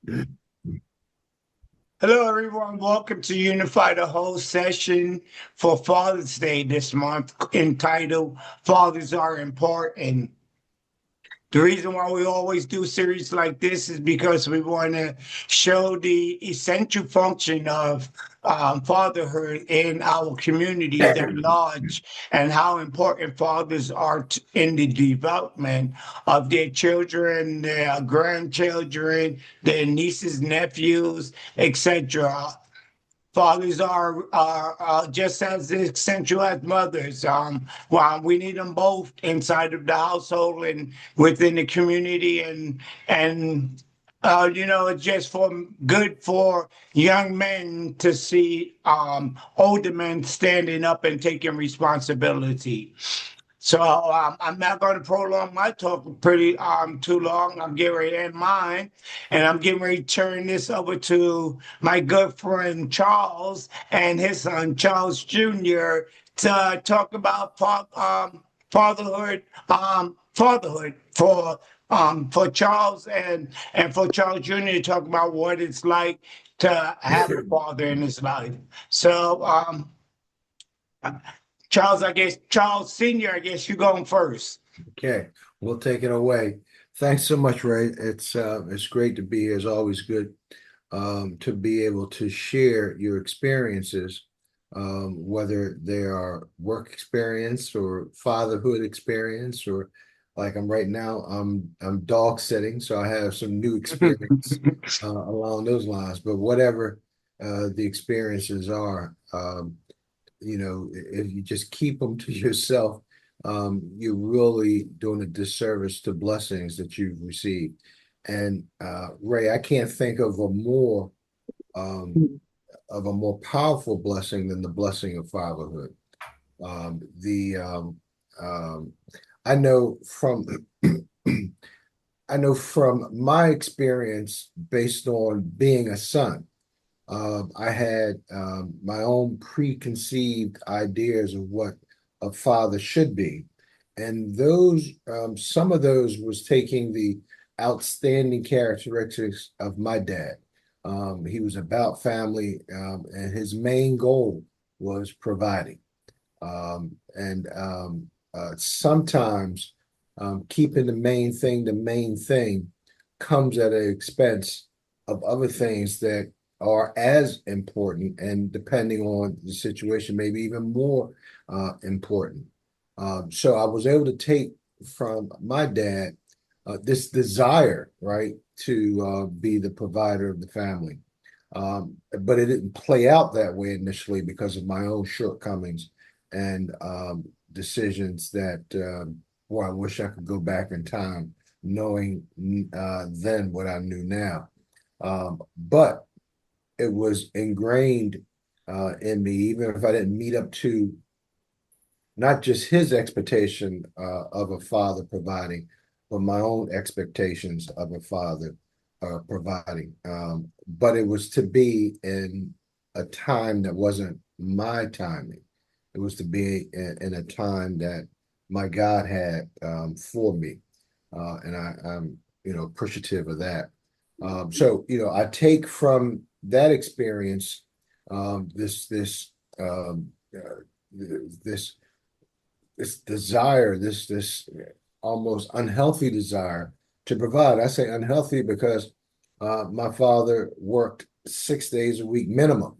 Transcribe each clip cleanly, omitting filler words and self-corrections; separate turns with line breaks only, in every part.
Hello, everyone. Welcome to Unify the Whole session for Father's Day this month, entitled Fathers Are Important. The reason why we always do series like this is because we want to show the essential function of fatherhood in our communities at large and how important fathers are in the development of their children, their grandchildren, their nieces, nephews, etc. Fathers are just as essential as mothers. Well, we need them both inside of the household and within the community, and it's just good for young men to see older men standing up and taking responsibility. So I'm not going to prolong my talk pretty too long. I'm getting ready to end mine, and I'm getting ready to turn this over to my good friend Charles and his son Charles Jr. to talk about fatherhood, fatherhood for Charles and for Charles Jr. to talk about what it's like to have a father in his life. So Charles, I guess Charles Senior, I guess you're going first.
Okay, we'll take it away. Thanks so much, Ray. It's great to be here. It's always good to be able to share your experiences, whether they are work experience or fatherhood experience, or like I'm right now, I'm dog sitting, so I have some new experience along those lines. But whatever the experiences are, if you just keep them to yourself, you're really doing a disservice to blessings that you've received. And Ray, I can't think um, of a more powerful blessing than the blessing of fatherhood. The I know from I know from my experience based on being a son. I had my own preconceived ideas of what a father should be. And some of those was taking the outstanding characteristics of my dad. He was about family, and his main goal was providing. And sometimes keeping the main thing comes at an expense of other things that are as important and depending on the situation, maybe even more important. So I was able to take from my dad this desire, right, to be the provider of the family. But it didn't play out that way initially because of my own shortcomings and decisions that, I wish I could go back in time knowing then what I knew now. But it was ingrained in me, even if I didn't meet up to not just his expectation of a father providing, but my own expectations of a father providing. But it was to be in a time that wasn't my timing. It was to be in a time that my God had for me, and I'm appreciative of that. I take from that experience this this this desire, this almost unhealthy desire to provide. I say unhealthy because my father worked 6 days a week minimum.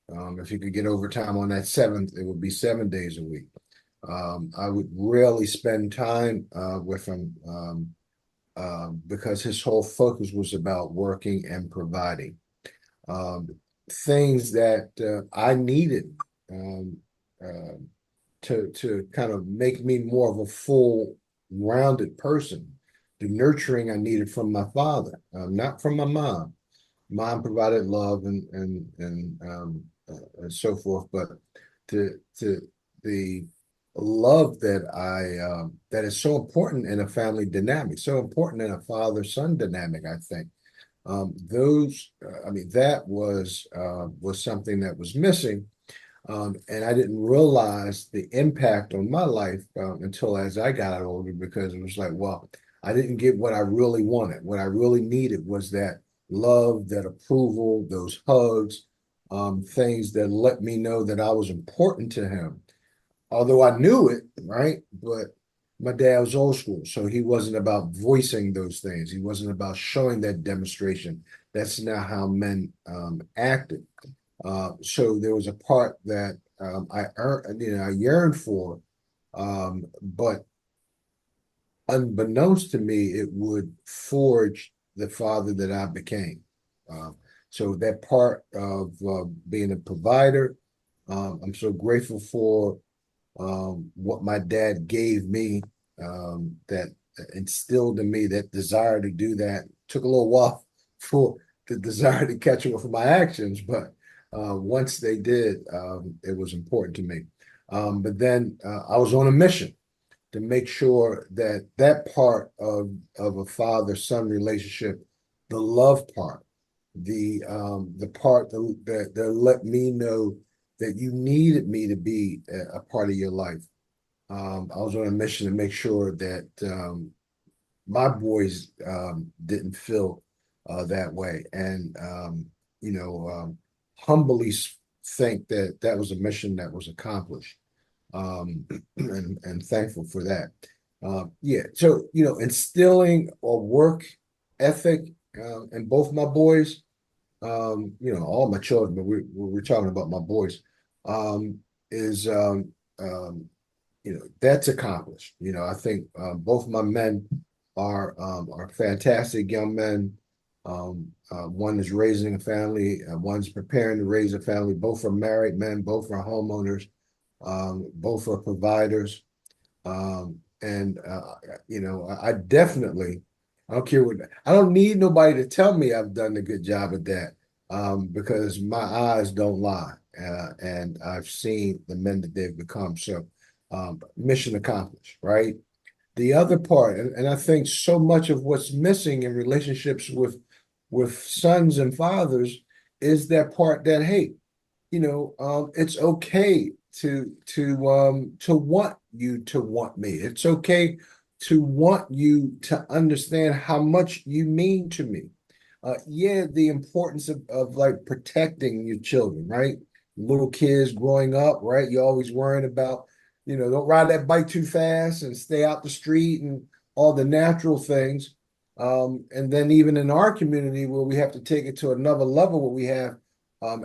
If you could get overtime on that seventh, it would be 7 days a week. I would rarely spend time with him because his whole focus was about working and providing um, things that I needed um, uh, to kind of make me more of a full rounded person. The nurturing I needed from my father, not from my mom. Mom provided love and so forth, but to the love that is so important in a family dynamic, so important in a father-son dynamic, I think. That was something that was missing, and I didn't realize the impact on my life until as I got older, because it was like, well, I didn't get what I really wanted. What I really needed was that love, that approval, those hugs, things that let me know that I was important to him. Although I knew it, right? But my dad was old school, so he wasn't about voicing those things. He wasn't about showing that demonstration. That's not how men acted. So there was a part that I earned, I yearned for, but unbeknownst to me, it would forge the father that I became. So that part of being a provider, I'm so grateful for what my dad gave me, that instilled in me that desire to do that. Took a little while for the desire to catch up with my actions, but once they did, it was important to me. But then I was on a mission to make sure that that part of a father-son relationship, the love part, the part that let me know that you needed me to be a part of your life. I was on a mission to make sure that my boys didn't feel that way, and you know, humbly think that that was a mission that was accomplished, and thankful for that. Yeah, so instilling a work ethic in both my boys, all my children, but we're talking about my boys, is that's accomplished. I think both my men are fantastic young men. One is raising a family, one's preparing to raise a family. Both are married men, both are homeowners, both are providers. And I definitely, I don't care what, I don't need nobody to tell me I've done a good job at that, because my eyes don't lie, and I've seen the men that they've become. So, mission accomplished, right? The other part, and I think so much of what's missing in relationships with sons and fathers is that part that, hey, it's okay to want you to want me. It's okay to want you to understand how much you mean to me. Yeah, the importance of like protecting your children, right? Little kids growing up, right? You're always worrying about, don't ride that bike too fast and stay out the street and all the natural things. And then even in our community where we have to take it to another level, where we have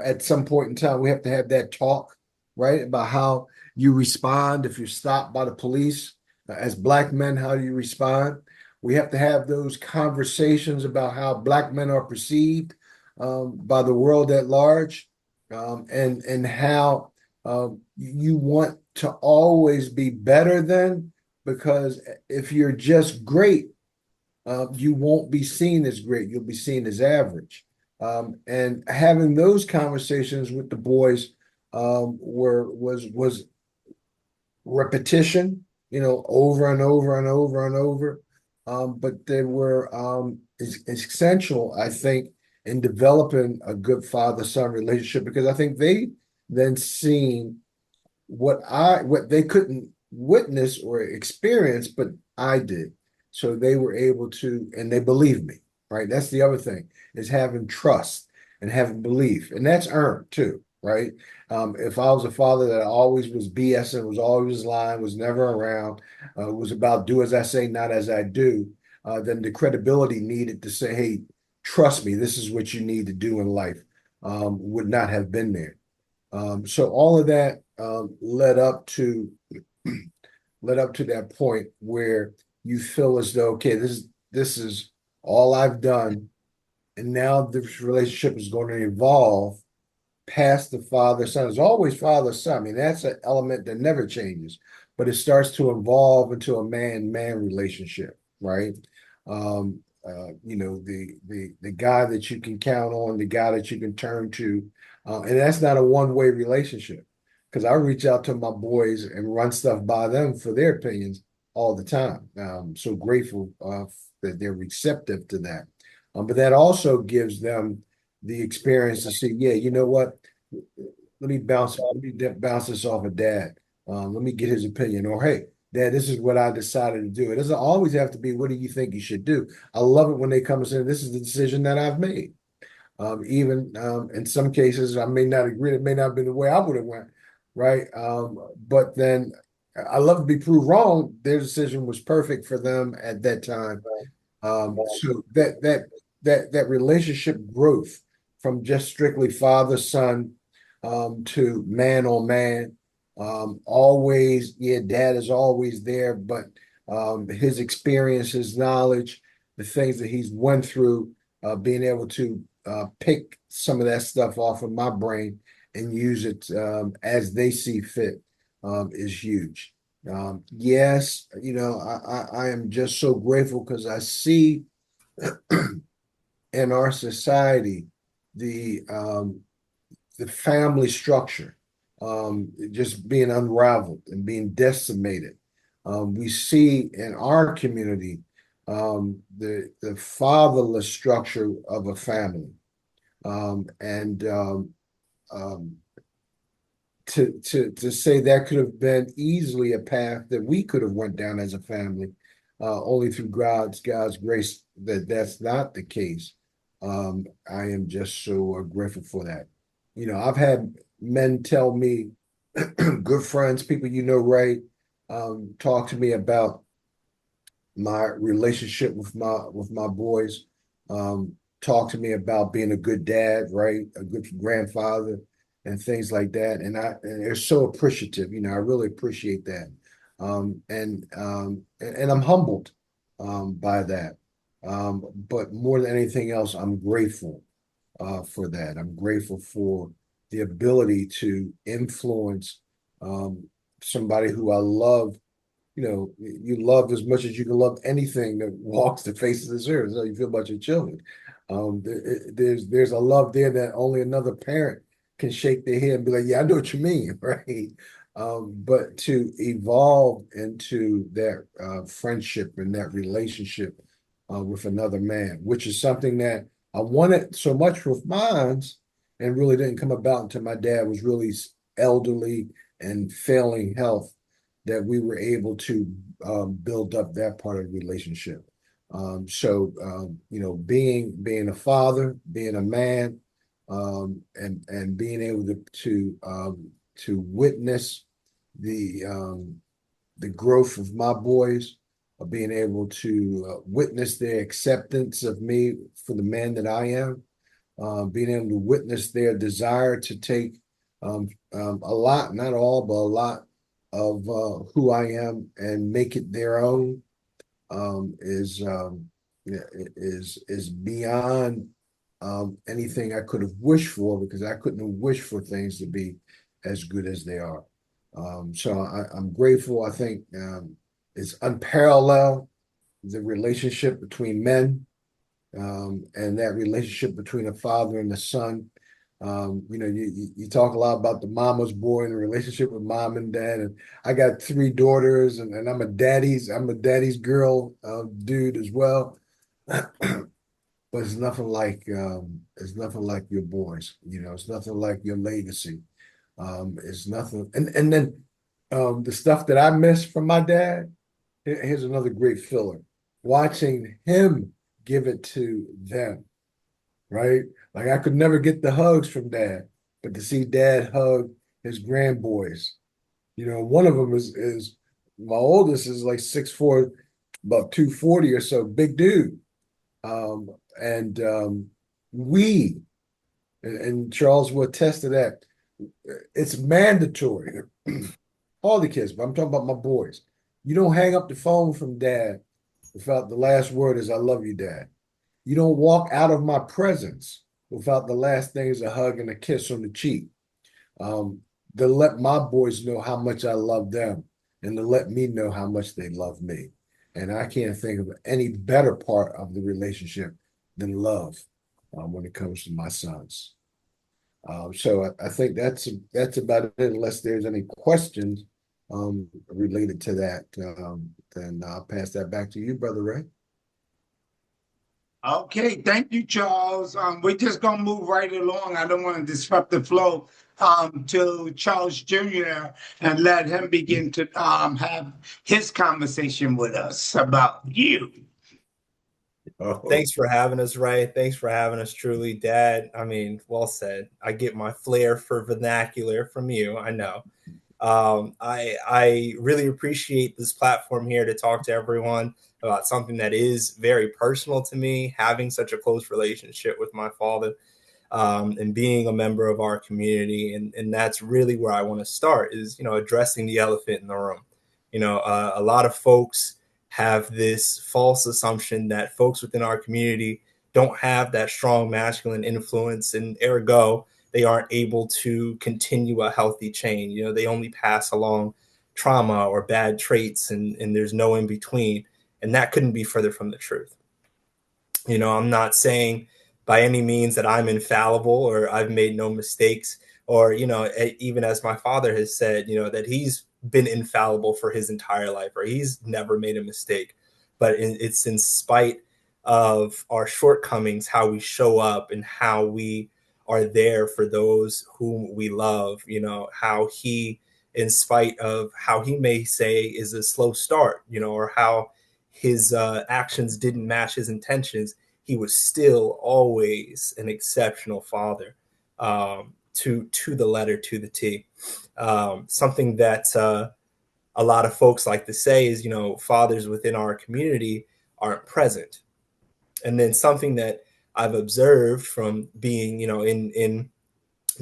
at some point in time, we have to have that talk, right? About how you respond if you're stopped by the police. As Black men, how do you respond? We have to have those conversations about how Black men are perceived by the world at large, and how you want to always be better than, because if you're just great, you won't be seen as great. You'll be seen as average. And having those conversations with the boys was repetition, over and over and over and over. But they were essential, I think, in developing a good father-son relationship, because I think they then seen what they couldn't witness or experience, but I did. So they were able to, and they believed me, right? That's the other thing, is having trust and having belief. And that's earned too, right? If I was a father that always was BSing, was always lying, was never around, was about do as I say, not as I do, then the credibility needed to say, hey, trust me, this is what you need to do in life, would not have been there. So all of that led up to that point where you feel as though, okay, this is all I've done, and now this relationship is going to evolve past the father son. It's always father son. I mean, that's an element that never changes, but it starts to evolve into a man-man relationship, right? The guy that you can count on, the guy that you can turn to, and that's not a one-way relationship. Because I reach out to my boys and run stuff by them for their opinions all the time. I'm so grateful that they're receptive to that. But that also gives them the experience to see, yeah, you know what? Let me bounce this off of dad. Let me get his opinion. Or hey, that this is what I decided to do. It doesn't always have to be, what do you think you should do? I love it when they come and say, this is the decision that I've made. Even in some cases, I may not agree. It may not have been the way I would have went, right? But then I love to be proved wrong. Their decision was perfect for them at that time. So that relationship growth from just strictly father son to man on man. Always, yeah, dad is always there, but his experience, his knowledge, the things that he's went through, being able to pick some of that stuff off of my brain and use it as they see fit is huge. Yes, I am just so grateful because I see in our society the the family structure just being unraveled and being decimated. We see in our community the fatherless structure of a family, and to say that could have been easily a path that we could have went down as a family, only through God's grace that's not the case. I am just so grateful for that. I've had men tell me, good friends, people Ray, talk to me about my relationship with my boys. Talk to me about being a good dad, right? A good grandfather and things like that. And they're so appreciative. I really appreciate that. And I'm humbled by that. But more than anything else, I'm grateful for that. I'm grateful for the ability to influence somebody who I love. You love as much as you can love anything that walks the face of this earth. That's how you feel about your children. There's a love there that only another parent can shake their head and be like, yeah, I know what you mean, right? But to evolve into that friendship and that relationship with another man, which is something that I wanted so much with mine and really didn't come about until my dad was really elderly and failing health, that we were able to build up that part of the relationship. Being a father, being a man, and being able to witness the growth of my boys, of being able to witness their acceptance of me for the man that I am, being able to witness their desire to take a lot, not all, but a lot of who I am and make it their own, is beyond anything I could have wished for, because I couldn't have wished for things to be as good as they are. So I'm grateful. I think it's unparalleled, the relationship between men, and that relationship between a father and a son. You talk a lot about the mama's boy and the relationship with mom and dad. And I got three daughters, and I'm a daddy's girl dude as well. But it's nothing like your boys. It's nothing like your legacy. It's nothing. And then the stuff that I miss from my dad. Here's another great filler: watching him give it to them. Right? Like, I could never get the hugs from dad, but to see dad hug his grandboys. One of them is my oldest is like 6'4", about 240 or so, big dude. And we and Charles will attest to that. It's mandatory. All the kids, but I'm talking about my boys. You don't hang up the phone from dad without the last word is "I love you, dad." You don't walk out of my presence without the last thing is a hug and a kiss on the cheek. To let my boys know how much I love them, and to let me know how much they love me. And I can't think of any better part of the relationship than love when it comes to my sons. So I think that's about it. Unless there's any questions related to that, then I'll pass that back to you, Brother Ray.
Okay, thank you, Charles. We're just gonna move right along. I don't want to disrupt the flow to Charles Jr. and let him begin to have his conversation with us about you.
Oh,
Thanks for having us, Ray. Thanks for having us, truly, Dad. I mean, well said. I get my flair for vernacular from you. I know. I really appreciate this platform here to talk to everyone about something that is very personal to me. Having such a close relationship with my father, and being a member of our community, and that's really where I want to start. Is addressing the elephant in the room. A lot of folks have this false assumption that folks within our community don't have that strong masculine influence, and ergo they aren't able to continue a healthy chain. They only pass along trauma or bad traits, and there's no in between. And that couldn't be further from the truth. I'm not saying by any means that I'm infallible or I've made no mistakes, or, even as my father has said, that he's been infallible for his entire life, or he's never made a mistake. But it's in spite of our shortcomings, how we show up and how we are there for those whom we love, how he, in spite of how he may say is a slow start, or how his actions didn't match his intentions, he was still always an exceptional father, to the letter, to the T. Something that a lot of folks like to say is, fathers within our community aren't present. And then something that I've observed from being, in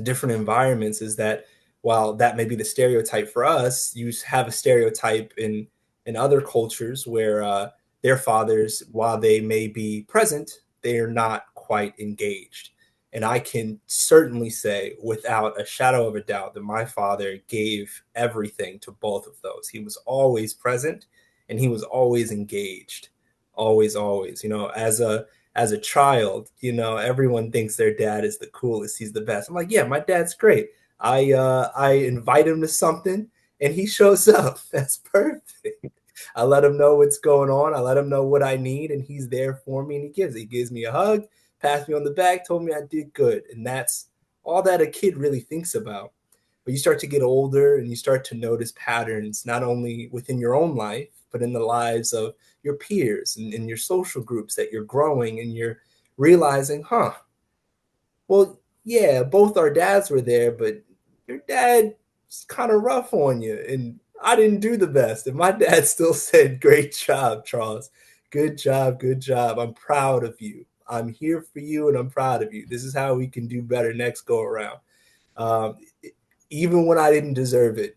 different environments is that while that may be the stereotype for us, you have a stereotype in other cultures where their fathers, while they may be present, they are not quite engaged. And I can certainly say without a shadow of a doubt that my father gave everything to both of those. He was always present and he was always engaged. Always, always. As a child, everyone thinks their dad is the coolest. He's the best. I'm like, yeah, my dad's great. I invite him to something and he shows up. That's perfect. I let him know what's going on. I let him know what I need, and he's there for me. And he gives me a hug, passed me on the back, told me I did good, and that's all that a kid really thinks about. But you start to get older, and you start to notice patterns not only within your own life, but in the lives of your peers and in your social groups that you're growing, and you're realizing, well, yeah, both our dads were there, but your dad's kind of rough on you. And I didn't do the best. And my dad still said, great job, Charles. Good job. Good job. I'm proud of you. I'm here for you and I'm proud of you. This is how we can do better next go around. Um, Even when I didn't deserve it,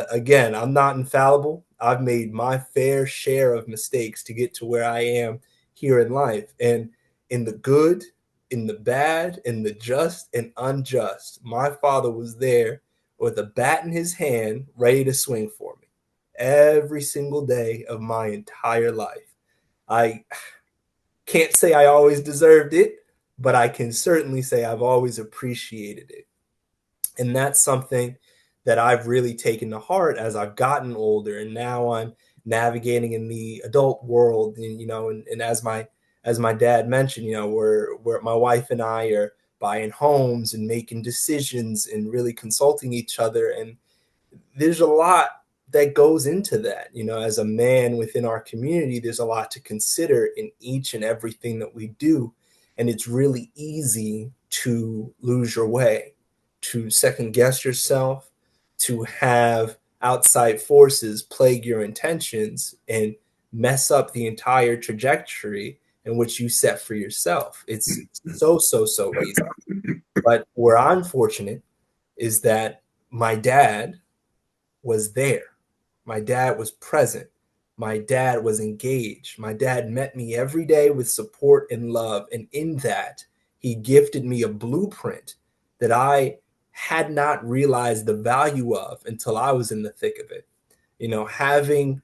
again, I'm not infallible. I've made my fair share of mistakes to get to where I am here in life. And in the good, in the bad, in the just and unjust, my father was there with a bat in his hand, ready to swing for me every single day of my entire life. I can't say I always deserved it, but I can certainly say I've always appreciated it. And that's something that I've really taken to heart as I've gotten older, and now I'm navigating in the adult world. And as my dad mentioned, we're my wife and I are buying homes and making decisions and really consulting each other. And there's a lot that goes into that. As a man within our community, there's a lot to consider in each and everything that we do. And it's really easy to lose your way, to second guess yourself, to have outside forces plague your intentions and mess up the entire trajectory in which you set for yourself. It's so easy. But where I'm fortunate is that my dad was there. My dad was present. My dad was engaged. My dad met me every day with support and love. And in that, he gifted me a blueprint that I had not realized the value of until I was in the thick of it. Having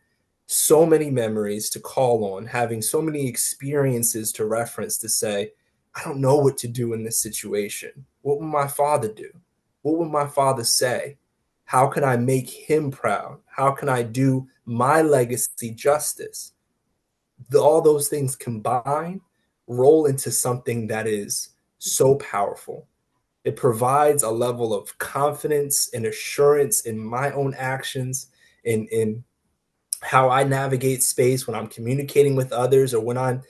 so many memories to call on, having so many experiences to reference to say, I don't know what to do in this situation. What would my father do? What would my father say? How can I make him proud? How can I do my legacy justice? All those things combined roll into something that is so powerful. It provides a level of confidence and assurance in my own actions, in how I navigate space when I'm communicating with others or when I'm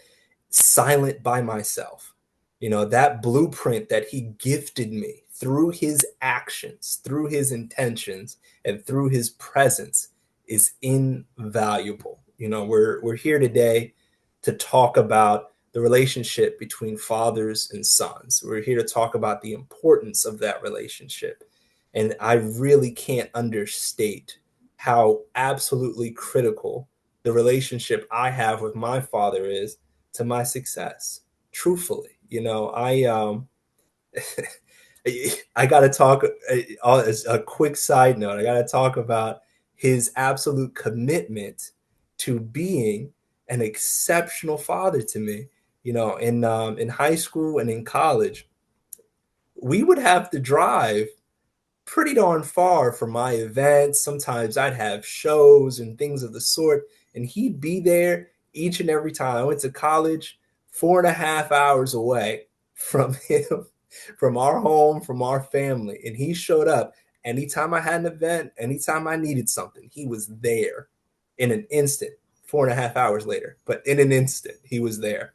silent by myself. You know, that blueprint that he gifted me through his actions, through his intentions, and through his presence is invaluable. You know, we're here today to talk about the relationship between fathers and sons. We're here to talk about the importance of that relationship. And I really can't understate how absolutely critical the relationship I have with my father is to my success. Truthfully, you know, I got to talk as a quick side note. I got to talk about his absolute commitment to being an exceptional father to me. You know, in high school and in college, we would have to drive pretty darn far for my events. Sometimes I'd have shows and things of the sort, and he'd be there each and every time. I went to college 4.5 hours away from him, from our home, from our family, and he showed up anytime I had an event, anytime I needed something. He was there in an instant. 4.5 hours later, but in an instant, he was there.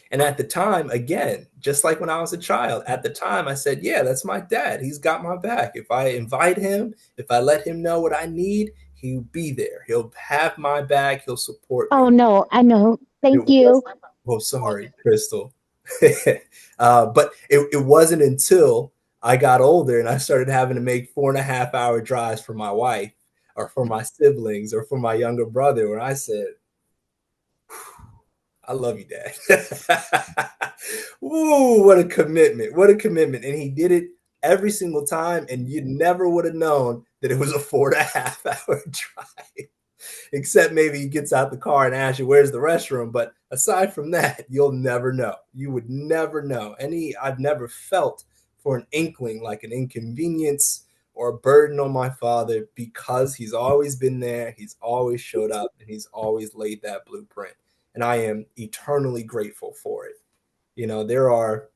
And at the time, again, just like when I was a child, at the time I said, yeah, that's my dad. He's got my back. If I invite him, if I let him know what I need, he'll be there. He'll have my back. He'll support me.
Oh no, I know.
It
Thank
was,
you.
oh, sorry, Crystal. But it wasn't until I got older and I started having to make 4.5 hour drives for my wife or for my siblings or for my younger brother where I said, I love you, Dad. Ooh, what a commitment. What a commitment. And he did it every single time. And you never would have known that it was a 4.5 hour drive, except maybe he gets out the car and asks you, where's the restroom? But aside from that, you'll never know. You would never know. I've never felt for an inkling like an inconvenience or a burden on my father because he's always been there. He's always showed up and he's always laid that blueprint. And I am eternally grateful for it. You know, there are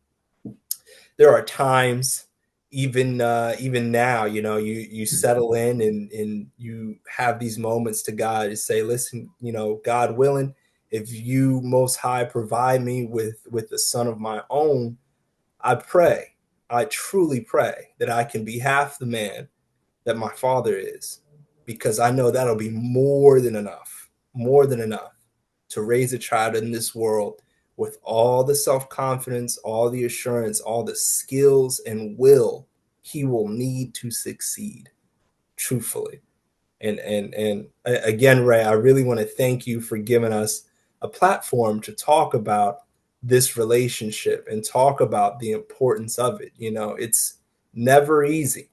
times, even now, you know, you settle in and you have these moments to God to say, listen, you know, God willing, if you most high provide me with the son of my own, I truly pray that I can be half the man that my father is, because I know that'll be more than enough to raise a child in this world with all the self-confidence, all the assurance, all the skills and will he will need to succeed, truthfully. And again, Ray, I really want to thank you for giving us a platform to talk about this relationship and talk about the importance of it. You know, it's never easy.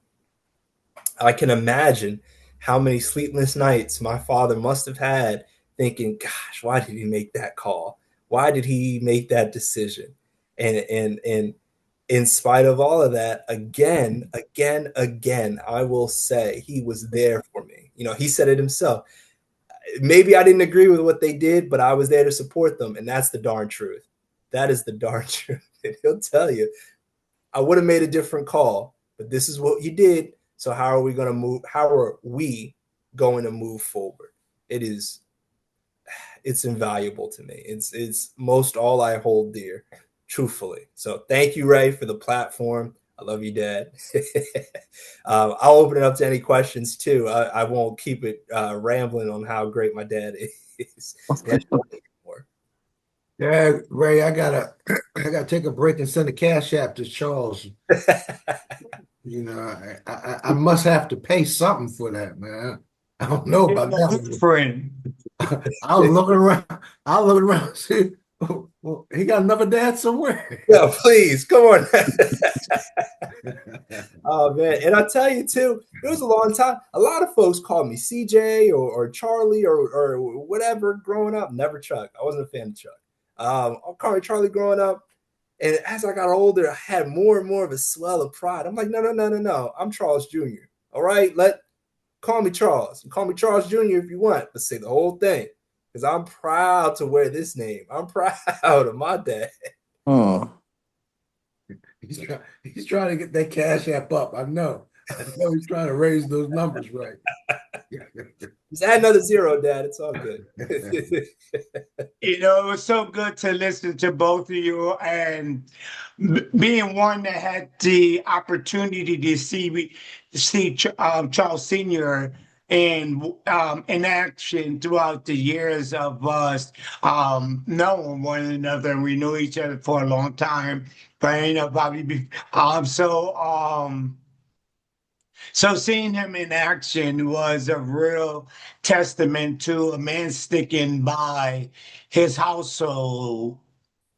I can imagine how many sleepless nights my father must have had thinking, gosh, why did he make that call? Why did he make that decision? And in spite of all of that, again, I will say he was there for me. You know, he said it himself. Maybe I didn't agree with what they did, but I was there to support them. And that's the darn truth. That is the darn truth. And he'll tell you, I would have made a different call, but this is what you did. So how are we going to move? How are we going to move forward? It's invaluable to me. It's most all I hold dear, truthfully. So thank you, Ray, for the platform. I love you, Dad. I'll open it up to any questions too. I won't keep it rambling on how great my dad is.
Yeah, Ray, I gotta take a break and send a cash app to Charles. You know, I must have to pay something for that, man. I don't know about that.
Friend.
I was looking around. I was looking around. See, well, he got another dad somewhere.
Yeah, please come on. Oh man, and I'll tell you too, it was a long time. A lot of folks called me CJ or Charlie or whatever growing up. Never Chuck. I wasn't a fan of Chuck. I'll call me Charlie growing up. And as I got older, I had more and more of a swell of pride. I'm like, no. I'm Charles Jr. All right, call me Charles. Call me Charles Jr. if you want, but say the whole thing. because I'm proud to wear this name. I'm proud of my dad.
Hmm.
He's trying to get that cash app up. I know. He's trying to raise those numbers right.
Just add another zero, Dad. It's all good.
It was so good to listen to both of you, and being one that had the opportunity to see Charles Senior in action throughout the years of us knowing one another. We knew each other for a long time, but probably so seeing him in action was a real testament to a man sticking by his household,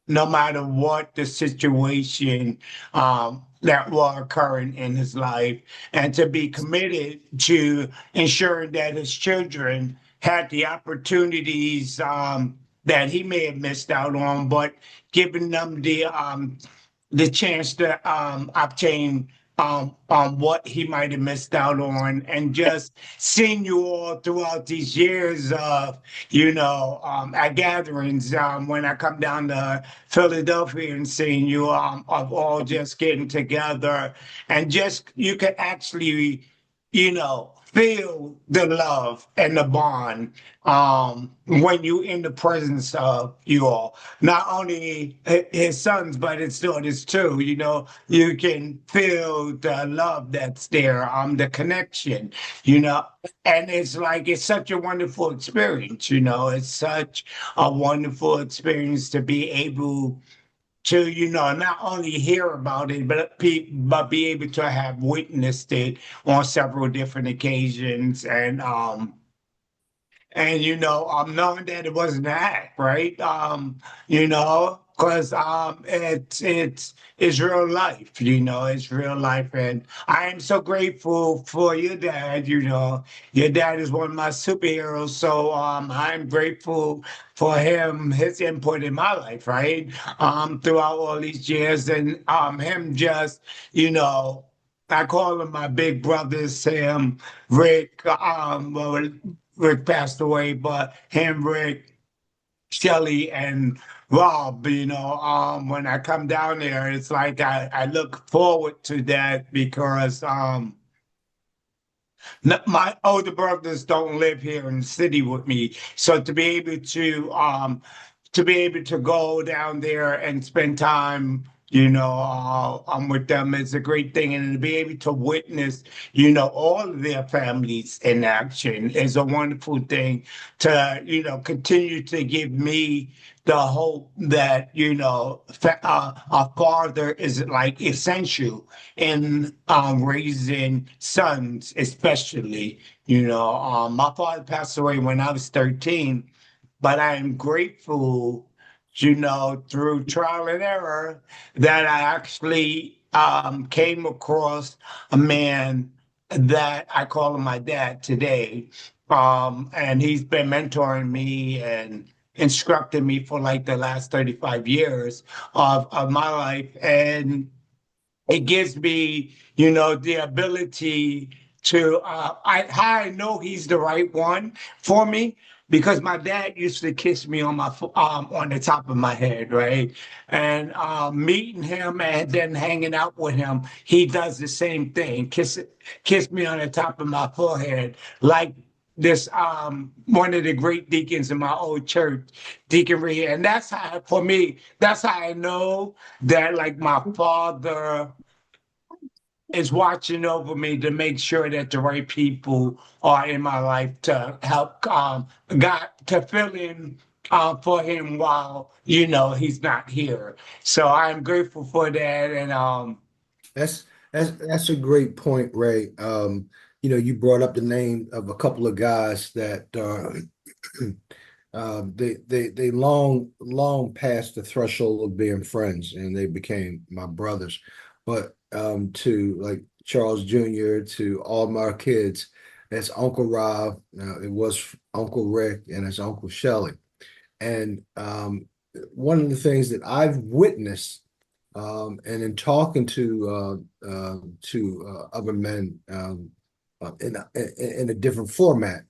no matter what the situation that was occurring in his life, and to be committed to ensuring that his children had the opportunities that he may have missed out on, but giving them the chance to obtain what he might have missed out on, and just seeing you all throughout these years of, at gatherings, when I come down to Philadelphia and seeing you of all just getting together, and just you can actually, feel the love and the bond when you in the presence of you all. Not only his sons, but his daughters too. You can feel the love that's there, the connection, you know. And it's such a wonderful experience. It's such a wonderful experience to be able to, not only hear about it, but be able to have witnessed it on several different occasions, and knowing that it wasn't an act, right? Because it's real life. It's real life, and I am so grateful for your dad. Your dad is one of my superheroes, so I'm grateful for his input in my life, right? Throughout all these years, and him just, I call him my big brother, Sam, Rick. Well, Rick passed away, but him, Rick, Shelly, and Rob, when I come down there, it's like I look forward to that because my older brothers don't live here in the city with me. So to be able to go down there and spend time, I'm with them is a great thing. And to be able to witness, all of their families in action is a wonderful thing to, continue to give me the hope that, a father is like essential in raising sons, especially. My father passed away when I was 13, but I am grateful, through trial and error, that I actually came across a man that I call him my dad today. And he's been mentoring me and instructing me for like the last 35 years of my life. And it gives me, the ability to, I know he's the right one for me, because my dad used to kiss me on the top of my head, right? And meeting him and then hanging out with him, he does the same thing, kiss me on the top of my forehead, like this one of the great deacons in my old church, Deacon Reed. And that's how, for me, that's how I know that, like, my father is watching over me to make sure that the right people are in my life to help God to fill in for him while he's not here. So I'm grateful for that, and
That's that's a great point, Ray. You brought up the name of a couple of guys that they long passed the threshold of being friends, and they became my brothers. But to like Charles Jr., to all my kids, that's Uncle Rob. It was Uncle Rick, and it's Uncle Shelley. And one of the things that I've witnessed, and in talking to other men in a different format,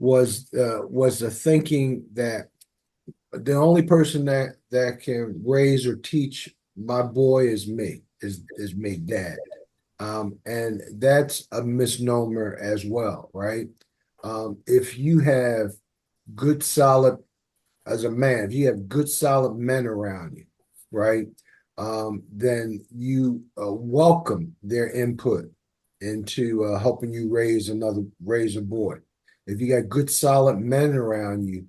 was the thinking that the only person that can raise or teach my boy is me, dad. And that's a misnomer as well, right? If you have good solid as a man, if you have good solid men around you, right? Then you welcome their input into helping you raise a boy. If you got good solid men around you,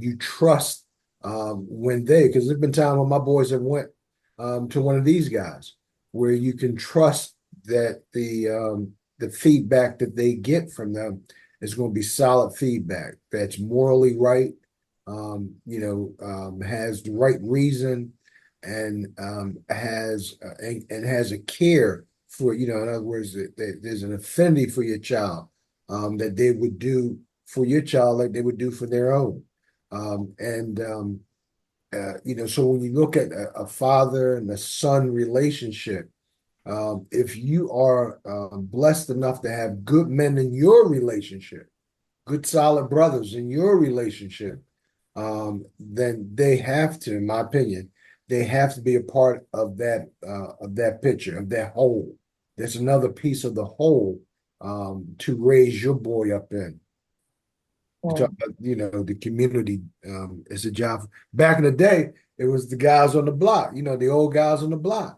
you trust when because there's been times when my boys have went to one of these guys where you can trust that the feedback that they get from them is going to be solid feedback that's morally right, has the right reason and has a care for, in other words, there's an affinity for your child that they would do for your child like they would do for their own. So when you look at a father and a son relationship, if you are blessed enough to have good men in your relationship, good solid brothers in your relationship, then they have to, in my opinion, they have to be a part of that picture, of that whole. There's another piece of the whole to raise your boy up in. You talk about, the community is a job. Back in the day, it was the guys on the block, the old guys on the block.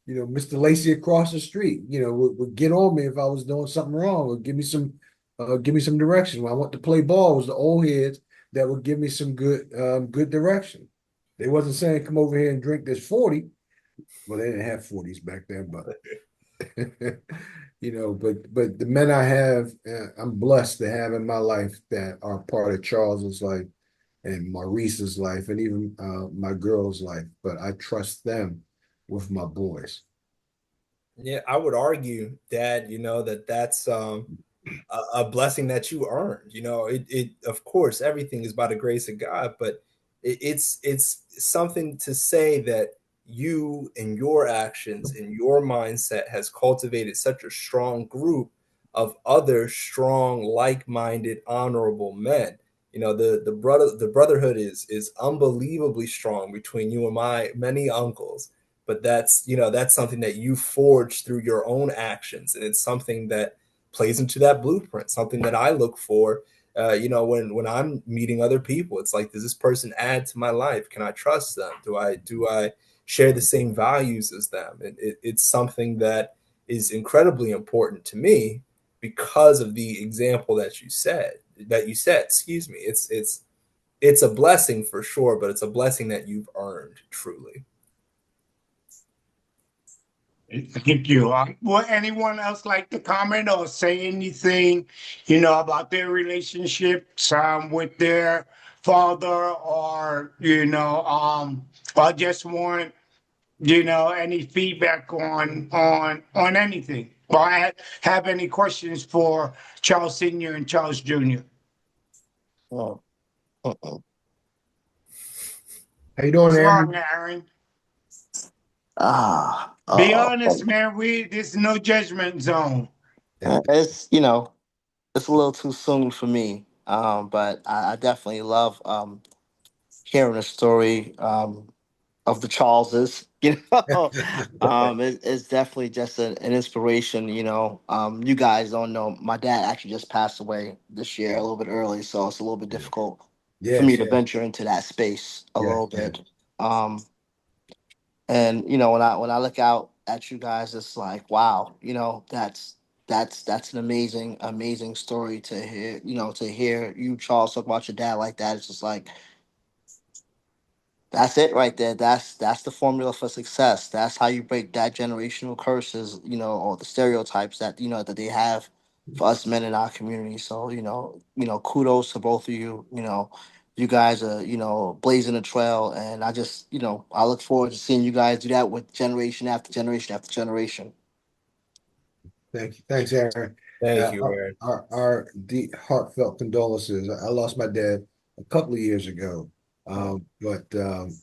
Mr. Lacey across the street, would get on me if I was doing something wrong or give me some direction. When I went to play ball, it was the old heads that would give me some good direction. They wasn't saying come over here and drink this 40. Well, they didn't have 40s back then, but but the men I have, I'm blessed to have in my life that are part of Charles's life and Maurice's life and even my girl's life. But I trust them with my boys.
Yeah, I would argue, Dad, that's a blessing that you earned. It of course everything is by the grace of God, but it's something to say that you and your actions and your mindset has cultivated such a strong group of other strong, like-minded, honorable men. The brotherhood is unbelievably strong between you and my many uncles, but that's something that you forged through your own actions, and it's something that plays into that blueprint, something that I look for. When I'm meeting other people, it's like, does this person add to my life? Can I trust them? Do I share the same values as them? And it's something that is incredibly important to me because of the example that you set. Excuse me. It's a blessing for sure, but it's a blessing that you've earned truly.
Thank you. Would anyone else like to comment or say anything, about their relationships with their father, or or just want, any feedback on anything, or have any questions for Charles Senior and Charles Junior?
Oh, uh-uh.
How you doing,
What's wrong,
Aaron?
Aaron?
Ah,
Be
uh,
honest, man. This is no judgment zone.
it's it's a little too soon for me. But I definitely love hearing the story of the Charleses. It's definitely just an inspiration. You guys don't know, my dad actually just passed away this year, a little bit early, so it's a little bit difficult for me
Yes,
to
yes,
venture into that space a
yes,
little
yes.
bit. Um, And when I look out at you guys, it's like, wow, that's an amazing story to hear. To hear you, Charles, talk about your dad like that. It's just like, that's it right there. That's the formula for success. That's how you break that generational curses, or the stereotypes that they have for us men in our community. So, kudos to both of you. You guys are, blazing a trail, and I look forward to seeing you guys do that with generation after generation after generation.
Thank you. Thanks, Aaron.
Thank you, Aaron.
Our deep, heartfelt condolences. I lost my dad a couple of years ago. But the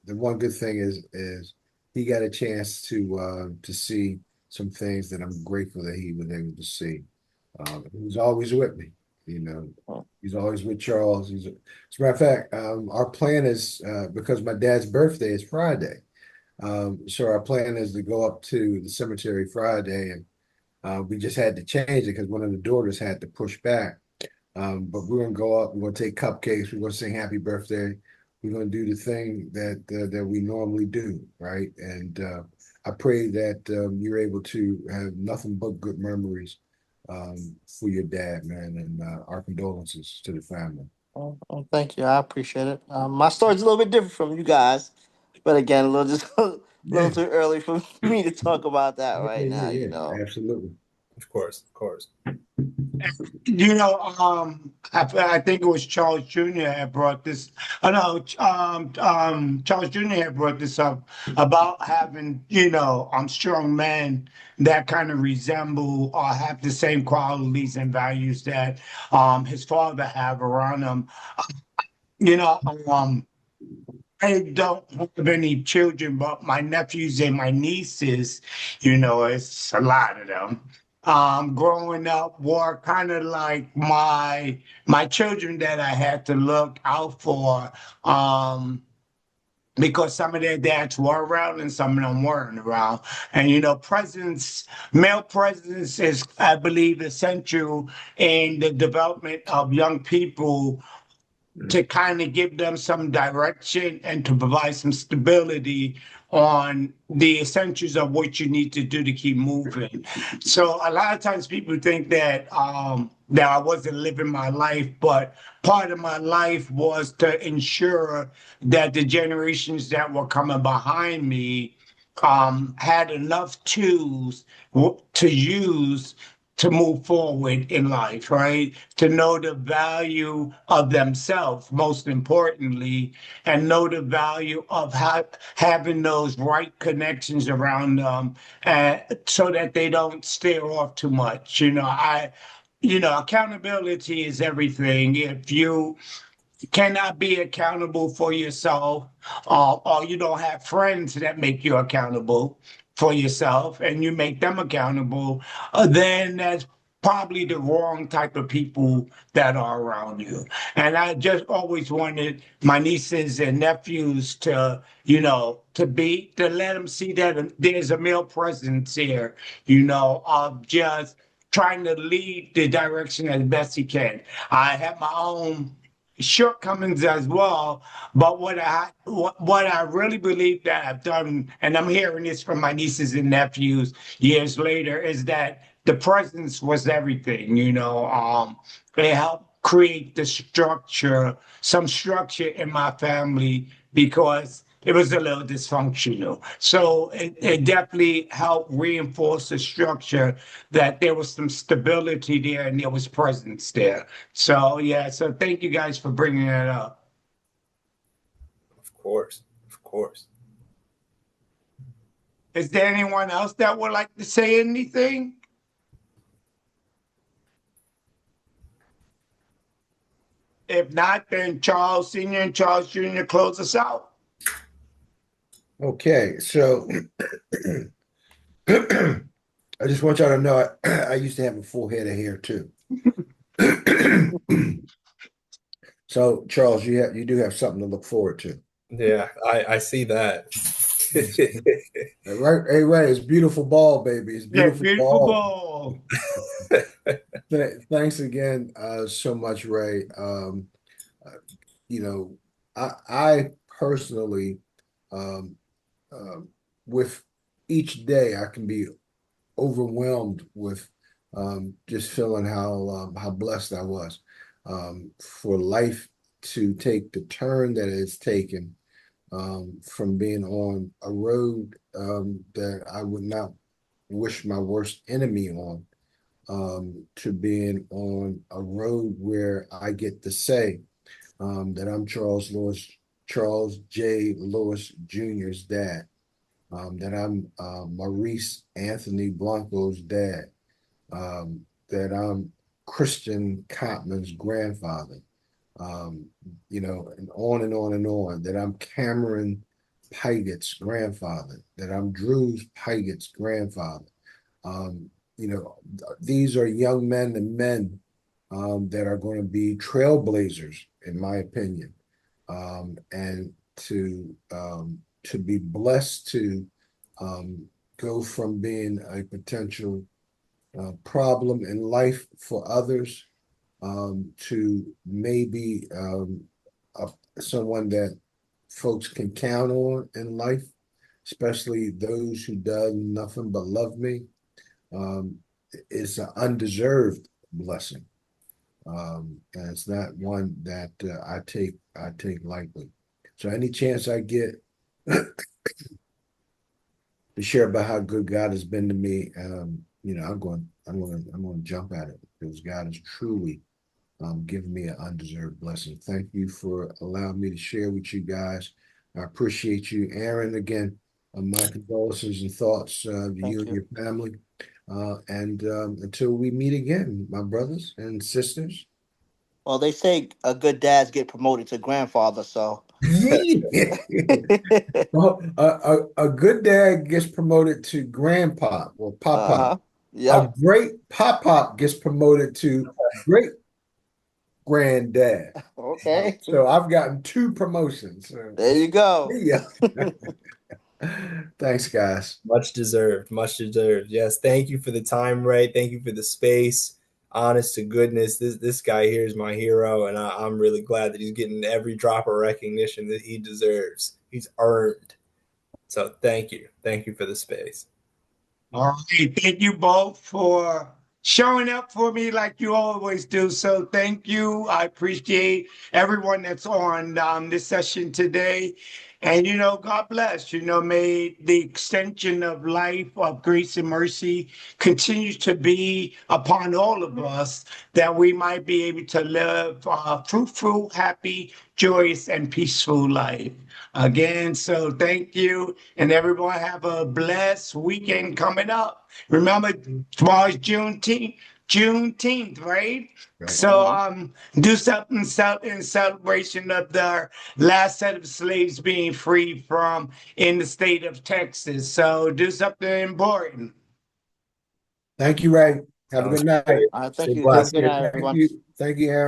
one good thing is he got a chance to see some things that I'm grateful that he was able to see. He was always with me. You know,
Oh.
he's always with Charles. As a matter of fact, our plan is because my dad's birthday is Friday. So our plan is to go up to the cemetery Friday, and we just had to change it because one of the daughters had to push back. But we're gonna go up. We're gonna take cupcakes. We're gonna sing happy birthday. We're gonna do the thing that we normally do, right? And I pray that you're able to have nothing but good memories for your dad, man, and our condolences to the family.
Oh, thank you. I appreciate it. My story's a little bit different from you guys, but again, a little just a little
Yeah,
too early for me to talk about that
yeah,
right
yeah,
now. You
yeah,
know.
absolutely.
Of course, of course.
You know, I think it was Charles Jr. had brought this. I know, Charles Jr. had brought this up about having, strong men that kind of resemble or have the same qualities and values that his father have around him. You know, I don't have any children, but my nephews and my nieces, it's a lot of them. Growing up were kind of like my children that I had to look out for. Because some of their dads were around and some of them weren't around. And male presence is, I believe, essential in the development of young people to kind of give them some direction and to provide some stability on the essentials of what you need to do to keep moving. So a lot of times people think that I wasn't living my life, but part of my life was to ensure that the generations that were coming behind me had enough tools to use to move forward in life, right? To know the value of themselves, most importantly, and know the value of having those right connections around them, so that they don't stare off too much. Accountability is everything. If you cannot be accountable for yourself, or you don't have friends that make you accountable for yourself and you make them accountable, then that's probably the wrong type of people that are around you. And I just always wanted my nieces and nephews to let them see that there's a male presence here, of just trying to lead the direction as best he can. I have my own shortcomings as well. But what I really believe that I've done, and I'm hearing this from my nieces and nephews years later, is that the presence was everything. It helped create the structure, some structure in my family because it was a little dysfunctional. So it definitely helped reinforce the structure that there was some stability there and there was presence there. So yeah, so thank you guys for bringing that up.
Of course, of course.
Is there anyone else that would like to say anything? If not, then Charles Sr. and Charles Jr. close us out.
Okay, so I just want y'all to know I used to have a full head of hair too. So Charles, you do have something to look forward to.
Yeah, I see that.
Right, hey, right. It's beautiful ball, baby. It's
Yeah,
beautiful
beautiful
ball.
ball.
Thanks again, so much, Ray. Uh, you know, I personally, um, with each day, I can be overwhelmed with just feeling how blessed I was for life to take the turn that it's taken, from being on a road that I would not wish my worst enemy on, to being on a road where I get to say that I'm Charles J. Lewis Jr.'s dad, that I'm Maurice Anthony Blanco's dad, that I'm Christian Cotman's grandfather, um, and on and on and on, that I'm Cameron Pigott's grandfather, that I'm Drew's Pigott's grandfather. Um, these are young men and men that are going to be trailblazers, in my opinion. And to be blessed to go from being a potential problem in life for others to maybe someone that folks can count on in life, especially those who does nothing but love me. It's an undeserved blessing. And it's not one that I take lightly. So any chance I get to share about how good God has been to me, I'm going to jump at it because God has truly given me an undeserved blessing. Thank you for allowing me to share with you guys. I appreciate you, Aaron. Again, my condolences and thoughts to you and your family. And until we meet again, my brothers and sisters.
Well, they say a good dads get promoted to grandfather, so.
Yeah. Well, a good dad gets promoted to grandpa or papa.
Yeah.
A great pop gets promoted to great granddad.
Okay.
So I've gotten 2 promotions.
There you go.
Yeah. Thanks, guys.
Much deserved. Much deserved. Yes. Thank you for the time, Ray. Thank you for the space. Honest to goodness, this guy here is my hero, and I'm really glad that he's getting every drop of recognition that he deserves. He's earned. So thank you. Thank you for the space.
All right. Thank you both for showing up for me like you always do. So thank you. I appreciate everyone that's on this session today. And, God bless. May the extension of life, of grace and mercy continue to be upon all of us, that we might be able to live a fruitful, happy, joyous, and peaceful life. Again, so thank you. And everyone have a blessed weekend coming up. Remember, tomorrow's Juneteenth, right? So do something in celebration of the last set of slaves being freed from in the state of Texas. So do something important.
Thank you, Ray. Have a good night.
Thank you.
Bless.
Good night, everyone.
Thank you, Aaron.